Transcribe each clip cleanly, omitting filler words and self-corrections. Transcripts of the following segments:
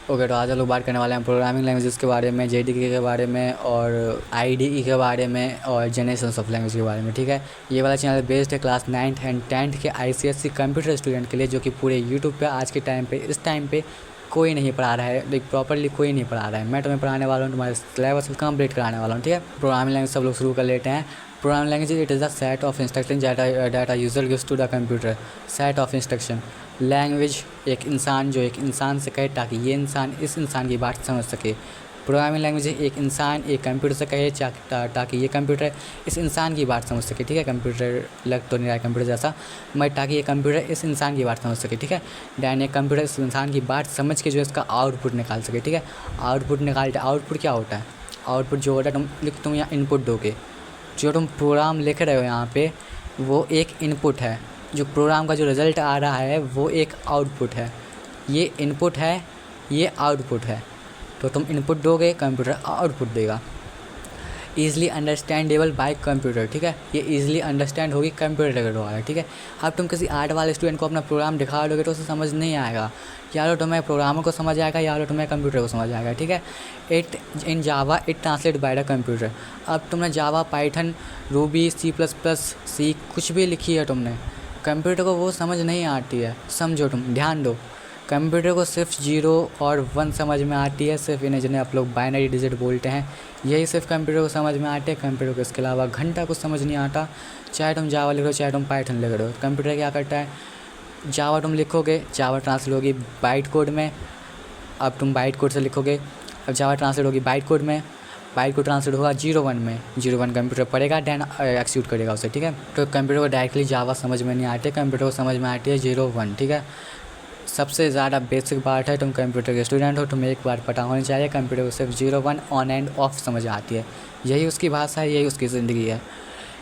Okay, तो आज हम लोग बात करने वाले हैं प्रोग्रामिंग लैंग्वेजेस के बारे में, जेडीके के बारे में और आईडीई के बारे में और जनरेशंस ऑफ लैंग्वेज के बारे में। ठीक है, ये वाला चैनल बेस्ड है क्लास 9th एंड 10th के आईसीएसई कंप्यूटर स्टूडेंट के लिए, जो कि पूरे यूट्यूब पे आज के टाइम पे इस टाइम पे कोई नहीं पढ़ा रहा है, लाइक प्रॉपरली कोई नहीं पढ़ा रहा है। मैं तुम्हें पढ़ाने वाला हूँ, तुम्हारे सिलेबस कंप्लीट कराने वाला हूँ। ठीक है, प्रोग्रामिंग लैंग्वेज सब लोग शुरू कर लेते हैं। Programming language it is the set of instruction data user gives to the computer. Set of instruction. Language एक इंसान जो एक इंसान से कहे ताकि ये इंसान इस इंसान की बात समझ सके। प्रोग्रामिंग लैंग्वेज एक इंसान एक कंप्यूटर से कहे ताकि ये कंप्यूटर इस इंसान की बात समझ सके। ठीक है, कंप्यूटर लग तो नहीं रहा है कंप्यूटर जैसा, मगर ताकि ये कंप्यूटर इस इंसान की बात समझ सके। ठीक है, दैन एक कंप्यूटर इस इंसान की बात समझ के जो है इसका आउटपुट निकाल सके। ठीक है, आउटपुट निकालते आउटपुट क्या होता है? आउटपुट जो होता है तुम यहाँ इनपुट दोगे, जो तुम प्रोग्राम लिख रहे हो यहाँ पे वो एक इनपुट है, जो प्रोग्राम का जो रिज़ल्ट आ रहा है वो एक आउटपुट है। ये इनपुट है, ये आउटपुट है। तो तुम इनपुट दोगे, कंप्यूटर आउटपुट देगा। Easily understandable bye computer. ठीक है, ये ईज़िली अंडरस्टैंड होगी कंप्यूटर के द्वारा। ठीक है, अब तुम किसी आर्ट वाले स्टूडेंट को अपना प्रोग्राम दिखा दोगे तो उसे समझ नहीं आएगा, या तो तुम्हें प्रोग्रामर को समझ आएगा या तो तुम्हें कंप्यूटर को समझ आएगा। ठीक है, it in Java it translate by the computer. अब तुमने जावा, पाइथन, रूबी, सी कुछ भी लिखी है तुमने, कंप्यूटर को वो समझ नहीं आती है। समझो, तुम ध्यान दो, कंप्यूटर को सिर्फ 0 और 1 समझ में आती है, सिर्फ इन्हें जिन्हें आप लोग बाइनरी डिजिट बोलते हैं, यही सिर्फ कंप्यूटर को समझ में आते हैं। कंप्यूटर को इसके अलावा घंटा कुछ समझ नहीं आता। चाहे तुम जावा लिख रहे हो, चाहे तुम पाइथन लिख रहे हो, कंप्यूटर क्या करता है? जावा तुम लिखोगे, जावा ट्रांसलेट होगी बाइट कोड में। अब तुम बाइट कोड से लिखोगे, अब जावा ट्रांसलेट होगी बाइट कोड में, बाइट को ट्रांसलेट होगा 0-1 में, 0-1 कंप्यूटर पढ़ेगा, दैन एक्सिक्यूट करेगा उसे। ठीक है, तो कंप्यूटर को डायरेक्टली जावा समझ में नहीं आती, कंप्यूटर को समझ में आती है 0-1। ठीक है, सबसे ज़्यादा बेसिक बात है, तुम कंप्यूटर के स्टूडेंट हो, तुम्हें एक बार पता होनी चाहिए, कंप्यूटर को सिर्फ 0-1 ऑन एंड ऑफ समझ आती है। यही उसकी भाषा है, यही उसकी ज़िंदगी है।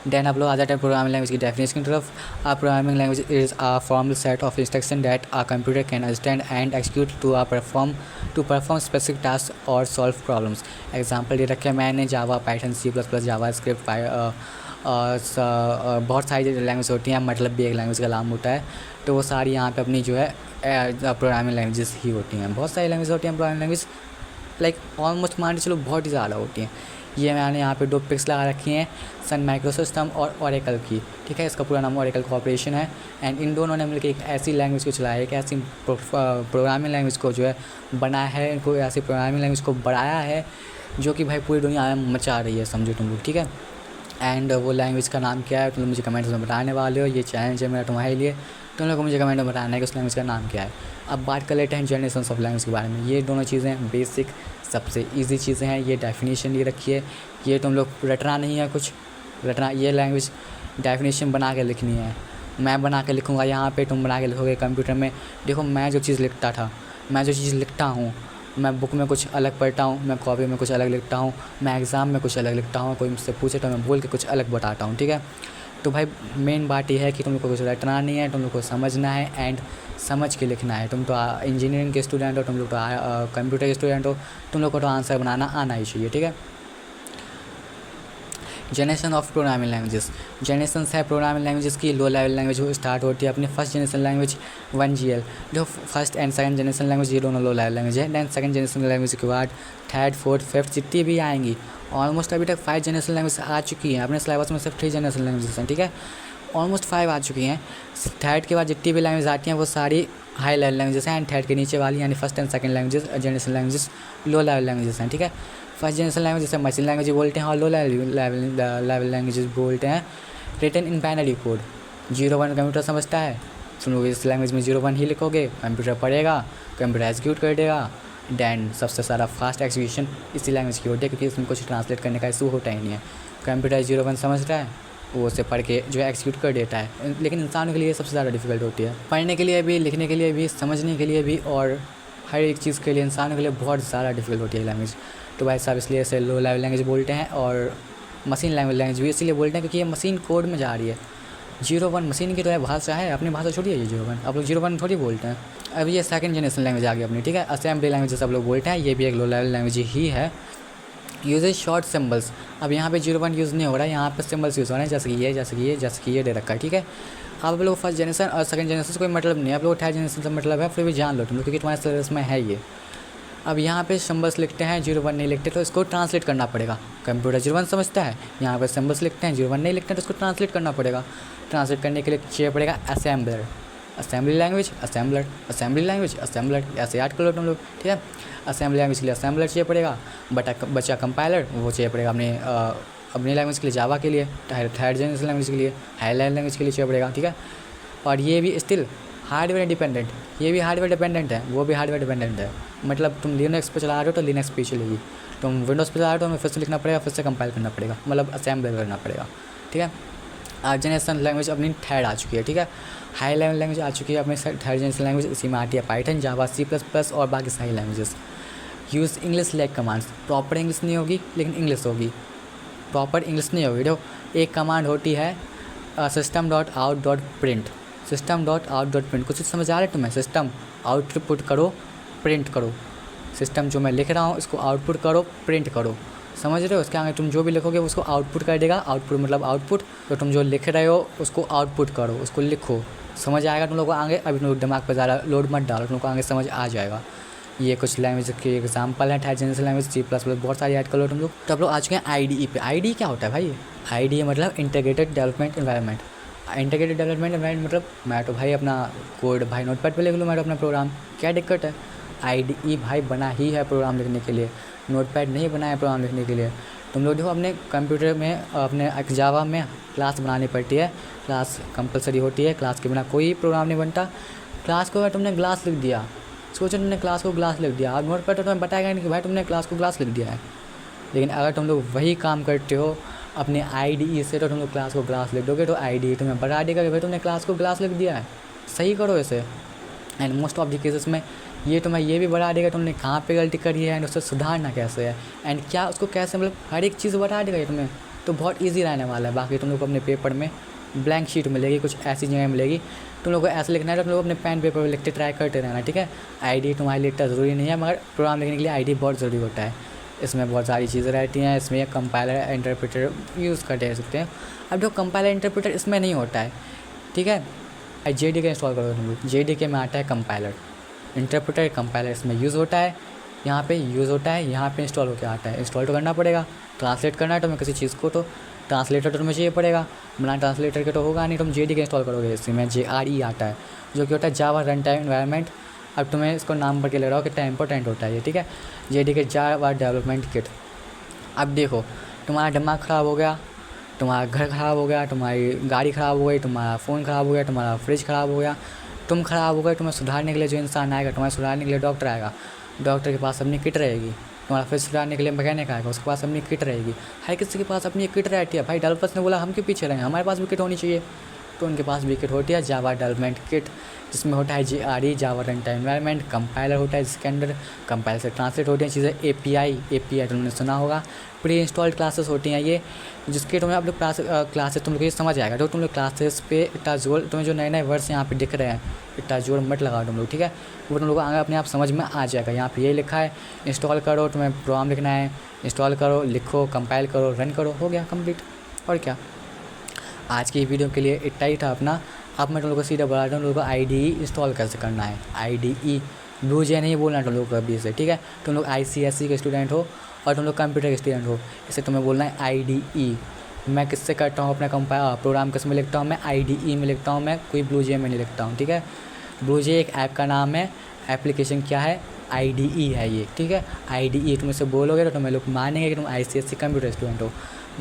देन आप लोग आ जाते हैं प्रोग्रामिंग लैंग्वेज की डेफिनेशन की तरफ। Programming language is a formal set of instruction that a computer can understand and execute to perform specific task और सॉल्व प्रॉब्लम्स। एग्जाम्पल दे रखे हैं मैंने, Java, Python, C++, JavaScript, बहुत सारी लैंग्वेज होती हैं, मतलब भी एक लैंग्वेज का नाम होता है, तो वो सारी यहाँ पे अपनी जो है प्रोग्रामिंग लैंग्वेजेस ही होती हैं। बहुत सारी लैंग्वेज होती हैं प्रोग्रामिंग लैंग्वेज, लाइक ऑलमोस्ट मान के चलो बहुत ही ज़्यादा होती हैं। ये मैंने यहाँ पे 2 पिक्स लगा रखी हैं, सन माइक्रोसिस्टम और ओरेकल की। ठीक है, इसका पूरा नाम ओरेकल कॉर्पोरेशन है, एंड इन दोनों ने मिलकर एक ऐसी लैंग्वेज को चलाया है, एक ऐसी प्रोग्रामिंग लैंग्वेज को जो है बनाया है, इनको ऐसी प्रोग्रामिंग लैंग्वेज को बढ़ाया है जो कि भाई पूरी दुनिया में मचा रही है, समझो तुम लोग। ठीक है, एंड वो लैंग्वेज का नाम क्या है तुम लोग मुझे कमेंट्स में बताने वाले हो। ये चैलेंज है मेरा तुम्हारे लिए, तुम लोग को मुझे कमेंट में बताना है कि उस लैंग्वेज का नाम क्या है। अब बात कर लेते हैं जनरेशंस ऑफ लैंग्वेज के बारे में। ये दोनों चीज़ें बेसिक सबसे इजी चीज़ें हैं। ये डेफिनेशन ये रखी है, ये तुम लोग रटना नहीं है, कुछ रटना, ये लैंग्वेज डेफिनेशन बना के लिखनी है। मैं बना के लिखूँगा यहाँ पे, तुम बना के लिखोगे कंप्यूटर में। देखो, मैं जो चीज़ लिखता था, मैं जो चीज़ लिखता हूँ, मैं बुक में कुछ अलग पढ़ता हूँ, मैं कॉपी में कुछ अलग लिखता हूँ, मैं एग्ज़ाम में कुछ अलग लिखता हूँ, कोई मुझसे पूछे तो मैं बोल के कुछ अलग बताता हूँ। ठीक है, तो भाई मेन बात यह है कि तुम लोग को कुछ रटना नहीं है, तुम लोग को समझना है एंड समझ के लिखना है। तुम तो इंजीनियरिंग के स्टूडेंट हो, तुम लोग तो कंप्यूटर के स्टूडेंट हो, तुम लोग को तो आंसर बनाना आना ही चाहिए। ठीक है, generation of programming languages. Generations है प्रोग्रामिंग लैंग्वेजेस की। लो लेवल लैंग्वेज वो स्टार्ट होती है अपनी फर्स्ट जनरेशन लैंग्वेज 1GL, जो first and second generation language, ये दोनों लो लेवल लैंग्वेज है। दैन सेकंड जनरेशन लैंग्वेज के बाद थर्ड, फोर्थ, फिफ्थ जितनी भी आएंगी, ऑलमोस्ट अभी तक 5 जनरेशन लैंग्वेज आ चुकी हैं। अपने सिलेबस में सिर्फ 3 जनरेशन लैंग्वेजेस हैं। ठीक है, ऑलमोस्ट 5 आ चुकी हैं। थर्ड के बाद जितनी भी लैंग्वेज आती हैं वो सारी हाई लेवल लैंग्वेजेस हैं, एंड थर्ड के नीचे वाली यानी first and second languages generation languages low level languages हैं। ठीक है, फर्स्ट जनरेशन लैंग्वेज जैसे मशीन लैंग्वेज बोलते हैं और लो लेवल लैंग्वेजेस बोलते हैं written in binary code. 0-1 computer समझता है, तुम लोग इस लैंग्वेज में 0-1 ही लिखोगे, कंप्यूटर पढ़ेगा, कंप्यूटर एग्जीक्यूट कर देगा। दैन सबसे सारा फास्ट एग्जीक्यूशन इसी लैंग्वेज की होती है, क्योंकि इसमें कुछ ट्रांसलेट करने का इशू होता ही नहीं है। कंप्यूटर 0-1 समझता है, वो उसे पढ़ के जो है एक्सिक्यूट कर देता है। लेकिन इंसानों के लिए सबसे ज़्यादा डिफिकल्ट होती है, पढ़ने के लिए भी, लिखने के लिए भी, समझने के लिए भी, और हर एक चीज़ के लिए इंसानों के लिए बहुत ज़्यादा डिफिकल्ट होती है लैंग्वेज। तो भाई साहब इसलिए इसे लो लेवल लैंग्वेज बोलते हैं, और मशीन लैंग्वेज भी इसीलिए बोलते हैं क्योंकि ये मशीन कोड में जा रही है। 0-1 मशीन की तो है भाषा है, अपनी भाषा छोड़िए ये 0-1, आप लोग 0-1 थोड़ी बोलते हैं। अब ये सेकंड जनरेशन लैंग्वेज आ गई अपनी। ठीक है, असेंबली लैंग्वेज सब लोग बोलते हैं, ये भी एक लो लेवल लैंग्वेज ही है। Uses short symbols. अब यहाँ पे 0-1 यूज़ नहीं हो रहा है, यहाँ पे सिम्बल्स यूज़ हो रहे हैं, जैसे कि ये, जैसे कि ये, जैसे कि ये दे रखा है। ठीक है, आप लोग फर्स्ट जनरेशन और सेकंड जनरेशन से कोई मतलब नहीं है, आप लोग थर्ड जनरेशन से मतलब है, फिर भी जान लो तुम लोग, क्योंकि तुम्हारे सिलेबस में है ये। अब यहाँ पे सिम्बल्स लिखते हैं 01 नहीं लिखते तो इसको ट्रांसलेट करना पड़ेगा। कंप्यूटर 01 समझता है, यहाँ पे सिम्बल्स लिखते हैं 01 नहीं लिखते हैं तो इसको ट्रांसलेट करना पड़ेगा। ट्रांसलेट करने के लिए चाहिए पड़ेगा assembler, assembly language assembler, assembly language assembler, ऐसे याद कर लो तुम लोग, ठीक है। असेंबली लैंग्वेज के लिए असेंबलर चाहिए पड़ेगा। बचा कंपाइलर, वो चाहिए पड़ेगा अपनी लैंग्वेज के लिए, जावा के लिए, थर्ड जनरेशन लैंग्वेज के लिए, हाई लेवल लैंग्वेज के लिए चाहिए पड़ेगा, ठीक है। और ये भी स्टिल हार्डवेयर डिपेंडेंट, ये भी हार्डवेयर डिपेंडेंट है, वो भी हार्डवेयर डिपेंडेंट है। मतलब तुम लिनक्स पे चला रहे हो तो लिनक्स पे चलेगी, तुम विंडोज़ पे चला रहे हो तो हमें फिर से लिखना पड़ेगा, फिर से कंपाइल करना पड़ेगा, मतलब असेंबल करना पड़ेगा, ठीक है। आज जनरेशन लैंग्वेज अपनी थर्ड आ चुकी है, ठीक है। हाई लेवल लैंग्वेज आ चुकी है अपनी थर्ड जनरेशन लैंग्वेज, इसी में आती है पाइथन, जावा, C++ और बाकी सारी languages. Use English like commands, proper English नहीं होगी लेकिन इंग्लिश होगी, प्रॉपर इंग्लिश नहीं होगी। देखो एक कमांड होती है system.out.print, system.out.print, कुछ समझ आ रहा है तुम्हें? सिस्टम आउटपुट करो, प्रिंट करो, सिस्टम जो मैं लिख रहा हूँ इसको आउटपुट करो, प्रिंट करो, समझ रहे हो? उसके आगे तुम जो भी लिखोगे उसको आउटपुट कर देगा। आउटपुट मतलब आउटपुट, तो तुम जो लिख रहे हो उसको आउटपुट करो, उसको लिखो, समझ आएगा तुम लोगों को आगे। अभी तुम लोग दिमाग पर ज़्यादा लोड मत डालो, तुम लोग को आगे समझ आ जाएगा। ये कुछ लैंग्वेज के एग्जाम्पल हैं, थर्ड जनरेशन लैंग्वेज, C++, बहुत सारी ऐड कर लो तुम लोग। तो आप लोग आ चुके हैं IDE पे। IDE क्या होता है भाई? IDE मतलब integrated development environment. Integrated development environment मतलब मैं तो भाई अपना कोड भाई नोटपैड पे लिख लूँ, मैं तो अपना प्रोग्राम, क्या दिक्कत है? IDE भाई बना ही है प्रोग्राम लिखने के लिए, नोटपैड नहीं बना है प्रोग्राम लिखने के लिए। तुम लोग देखो अपने कंप्यूटर में, अपने जावा में क्लास बनानी पड़ती है, क्लास कंपलसरी होती है, क्लास के बिना कोई प्रोग्राम नहीं बनता। क्लास को अगर तुमने क्लास लिख दिया, सोचो तुमने क्लास को क्लास लिख दिया, अब नोटपैड तो तुम्हें बताएगा नहीं कि भाई तुमने क्लास को क्लास लिख दिया है। लेकिन अगर तुम लोग वही काम करते हो अपने IDE से, तो तुम लोग क्लास को क्लास लिख दोगे तो IDE तुम्हें बता देगा कि भाई तुमने क्लास को क्लास लिख दिया है, सही करो इसे। And most of the cases में ये तुम्हें ये भी बता देगा तुमने कहाँ पे गलती करी है एंड उससे सुधारना कैसे है, एंड क्या उसको कैसे, मतलब हर एक चीज़ बता देगा ये तुम्हें, तो बहुत ईजी रहने वाला है। बाकी तुम लोग को अपने पेपर में ब्लैंक शीट मिलेगी, कुछ ऐसी जगह मिलेगी, तुम लोग को ऐसे लिखना है तो तुम लोग अपने पेन पेपर पर लिखते ट्राई करते रहना, ठीक है। IDE तुम्हारे लिए इतना ज़रूरी नहीं है, मगर प्रोग्राम लिखने के लिए IDE बहुत ज़रूरी होता है। इसमें बहुत सारी चीज़ें रहती हैं, इसमें कंपाइलर इंटरप्रेटर यूज़ करते सकते हैं। अब जो कंपाइलर इंटरप्रेटर इसमें नहीं होता है, ठीक है। JDK इंस्टॉल करो तुम लोग, JDK में आता है कंपाइलर, इंटरप्रेटर कंपाइलर इसमें यूज़ होता है, यहाँ पे यूज़ होता है, यहाँ पे इंस्टॉल होकर आता है। इंस्टॉल तो करना पड़ेगा, ट्रांसलेट करना है तुम्हें किसी चीज़ को तो ट्रांसलेटर तो तुम्हें चाहिए पड़ेगा, बिना ट्रांसलेटर के तो होगा नहीं। तुम JDK इंस्टॉल करोगे, इसमें JRE आता है जो कि होता है जावा रन टाइम एनवायरनमेंट। अब तुम्हें इसको नाम पढ़ के ले रहा हो कितना इंपॉर्टेंट होता है ये, ठीक है। JDK Java development kit. अब देखो तुम्हारा दिमाग ख़राब हो गया, तुम्हारा घर ख़राब हो गया, तुम्हारी गाड़ी ख़राब हो गई, तुम्हारा फ़ोन ख़राब हो गया, तुम्हारा फ्रिज ख़राब हो गया, तुम ख़राब हो गए, तुम्हें सुधारने के लिए जो इंसान आएगा, तुम्हें सुधारने के लिए डॉक्टर आएगा, डॉक्टर के पास अपनी किट रहेगी। तुम्हारा फ्रिज सुधारने के लिए मैकेनिक आएगा, उसके पास अपनी किट रहेगी। हर किसी के पास अपनी एक किट रहती है भाई। डेवलपर्स ने बोला हम क्यों पीछे रहें, हमारे पास भी किट होनी चाहिए, तो उनके पास भी किट होती है जावा डेवलपमेंट किट, जिसमें होता है JRE जावा रन टाइम एनवायरनमेंट, कंपाइलर होता है जिसके अंदर कंपाइलर से ट्रांसलेट होती हैं चीज़ें, API तुमने सुना होगा, प्री इंस्टॉल्ड क्लासेस होती हैं ये, जिसके तुम्हें अब लोग क्लासेस तुम लोग ये समझ आएगा। जो तुम लोग क्लासेस पे इतना जोर, तुम्हें जो नए नए वर्ड्स यहाँ पे दिख रहे हैं इतना जोर मत लगाओ तुम लोग, ठीक है। वो तुम लोग को आगे अपने आप समझ में आ जाएगा। यहाँ पे ये लिखा है इंस्टॉल करो, तुम्हें प्रोग्राम लिखना है, इंस्टॉल करो, लिखो, कंपाइल करो, रन करो, हो गया कंप्लीट। और क्या, आज की वीडियो के लिए इतना ही था अपना। अब मैं तुम लोग को सीधा बता दूँ तुम लोग को IDE इंस्टॉल कैसे करना है। IDE BlueJ नहीं बोलना तुम लोग को अभी से, ठीक है। तुम लोग ICSE के स्टूडेंट हो और तुम लोग कंप्यूटर के स्टूडेंट हो, इसे तुम्हें बोलना है IDE। मैं किससे करता हूँ अपना प्रोग्राम किस में लिखता हूँ, मैं IDE में लिखता हूँ, मैं कोई BlueJ में नहीं लिखता हूँ, ठीक है। BlueJ एक ऐप का नाम है, एप्लीकेशन क्या है, IDE है ये, ठीक है। IDE तुम इसे बोलोगे तो तुम्हें लोग मानेंगे कि तुम ICSE कंप्यूटर स्टूडेंट हो।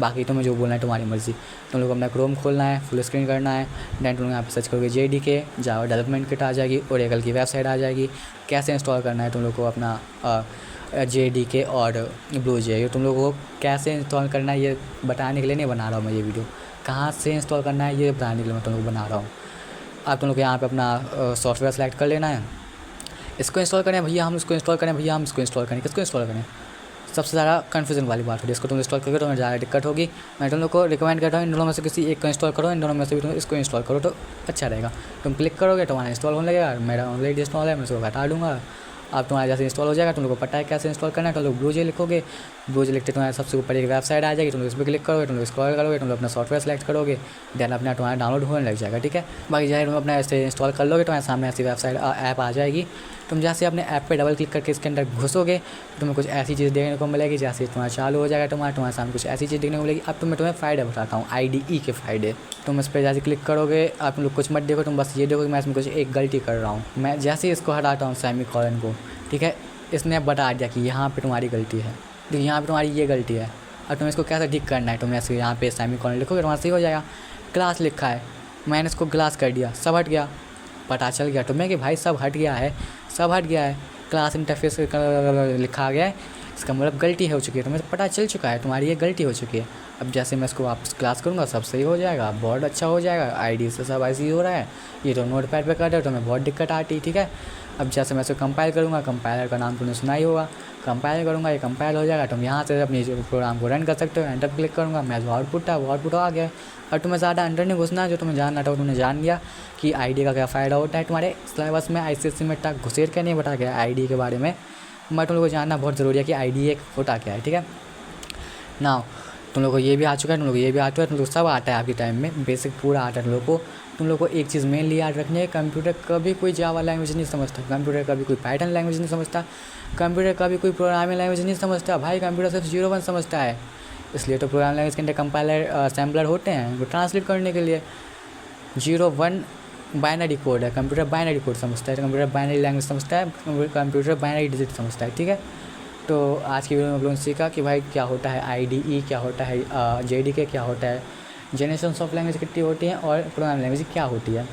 बाकी तुम्हें जो बोलना है तुम्हारी मर्ज़ी। तुम लोग अपना क्रोम खोलना है, फुल स्क्रीन करना है, देन तुम लोग यहाँ पे सर्च करोगे JDK जावा डेवलपमेंट किट आ जाएगी, ओरेकल की वेबसाइट आ जाएगी। कैसे इंस्टॉल करना है तुम लोग को अपना JDK और BlueJ, ये तुम लोगों को कैसे इंस्टॉल करना है ये बताने के लिए नहीं बना रहा हूँ मैं ये वीडियो, कहाँ से इंस्टॉल करना है ये बताने के लिए मैं तुम लोग बना रहा हूँ। अब तुम लोग यहाँ पे अपना सॉफ्टवेयर सेलेक्ट कर लेना है, इसको इंस्टॉल करें भैया हम इसको इंस्टॉल करें भैया हम इसको इंस्टॉल करें, किसको इंस्टॉल करें, सबसे ज़्यादा कन्फ्यूजन वाली बात होगी। इसको तुम इंस्टॉल करोगे तो ज़्यादा दिक्कत होगी। मैं तुम लोग को रिकमेंड करता हूँ इन दोनों में से किसी एक को इंस्टॉल करो, इन दोनों में से भी तुम इसको इंस्टॉल करो तो अच्छा रहेगा। तुम क्लिक करोगे तो तुम्हारा इंस्टॉल होने लगेगा, मेरा ऑलरेडी इंस्टॉल है, मैं उसको हटा दूँगा। अब तुम्हारा जैसे इंस्टॉल हो जाएगा, तुम लोग को पता है कैसे इंस्टॉल करना है, तुम लोग BlueJ लिखोगे, BlueJ लिखते तुम्हारे सबसे ऊपर एक वेबसाइट आ जाएगी, तुम लोग इस पर क्लिक करोगे, तुम लोग स्क्रॉल करोगे, तुम लोग अपना सॉफ्टवेयर सेलेक्ट करोगे, देन अपना तुम्हारा डाउनलोड होने लग जाएगा, ठीक है। बाकी जैसे तुम अपना ऐसे इंस्टॉल कर लोगे तो तुम्हारे सामने ऐसी वेबसाइट ऐप आ जाएगी, तुम जैसे अपने ऐप पे डबल क्लिक करके इसके अंदर घुसोगे तो तुम्हें कुछ ऐसी चीज़ देखने को मिलेगी, जैसे तुम्हारा चालू हो जाएगा तुम्हारे सामने कुछ ऐसी चीज़ देखने को मिलेगी। अब तुम्हें फ़ायदे बताता हूँ, IDE के फ़ायदे। तुम इस पर जैसे क्लिक करोगे, आप लोग कुछ मत देखो, तुम बस ये देखो कि मैं इसमें कुछ एक गलती कर रहा हूँ। मैं जैसे ही इसको हटाता हूँ सेमीकोलन को, ठीक है, इसने बता दिया कि यहाँ पे तुम्हारी गलती है, तो यहाँ पे तुम्हारी ये गलती है। अब तुम्हें इसको कैसे ठीक करना है, तुम ऐसे यहाँ पे सेमीकोलन लिखोगे तो वहाँ सही हो जाएगा। क्लास लिखा है, मैंने इसको क्लास कर दिया, सब हट गया, पता चल गया तुम्हें कि भाई सब हट गया है, सब हट गया है। क्लास इंटरफेस लिखा गया है, इसका मतलब गलती हो चुकी है, तुम्हें पता चल चुका है तुम्हारी ये गलती हो चुकी है। अब जैसे मैं इसको वापस क्लास करूँगा सब सही हो जाएगा, बहुत अच्छा हो जाएगा। IDE से सब ऐसे ही हो रहा है। ये तो नोटपैड पे कर रहे हो तो हमें बहुत दिक्कत आती, ठीक है। अब जैसे मैं इसको कंपाइल करूँगा, कंपाइलर का नाम तुमने सुना ही होगा, कंपाइल करूँगा, ये कंपाइल हो जाएगा। तुम यहाँ से अपनी प्रोग्राम को रन कर सकते हो। एंटर क्लिक करूँगा, मैं जो आउटपुट था वो आउटपुट आ गया। और तुम्हें ज़्यादा अंदर नहीं घुसना है, जो तुम्हें जानना था वो तुमने जान लिया कि IDE का क्या फ़ायदा होता है। तुम्हारे सिलेबस में ICSE में तक घुसेड़ के नहीं बता गया IDE के बारे में, मैं तुम लोगों को जानना बहुत ज़रूरी है कि IDE एक होता क्या है, ठीक है ना। तुम लोग को ये भी आ चुका है, तुम लोग को ये भी आ चुका है, तुम लोग सब आता है आपके टाइम में, बेसिक पूरा आता है तुम लोग को। तुम लोग को एक चीज़ मेनली याद रखनी है, कंप्यूटर कभी कोई जावा लैंग्वेज नहीं समझता, कंप्यूटर कभी कोई पाइथन लैंग्वेज नहीं समझता, कंप्यूटर कभी कोई प्रोग्रामिंग लैंग्वेज नहीं समझता। भाई कंप्यूटर सिर्फ 0 1 समझता है, इसलिए तो प्रोग्रामिंग लैंग्वेज के अंदर कंपाइलर असेंबलर होते हैं, वो ट्रांसलेट करने के लिए। 0 1 बाइनरी कोड है, कंप्यूटर बाइनरी कोड समझता है, कंप्यूटर बाइनरी लैंग्वेज समझता है, कंप्यूटर बाइनरी डिजिट समझता है, ठीक है। तो आज की वीडियो में आप लोगों ने सीखा कि भाई क्या होता है IDE, क्या होता है JDK, क्या होता है, जनरेशंस ऑफ लैंग्वेज कितनी होती हैं, और प्रोग्रामिंग लैंग्वेज क्या होती है।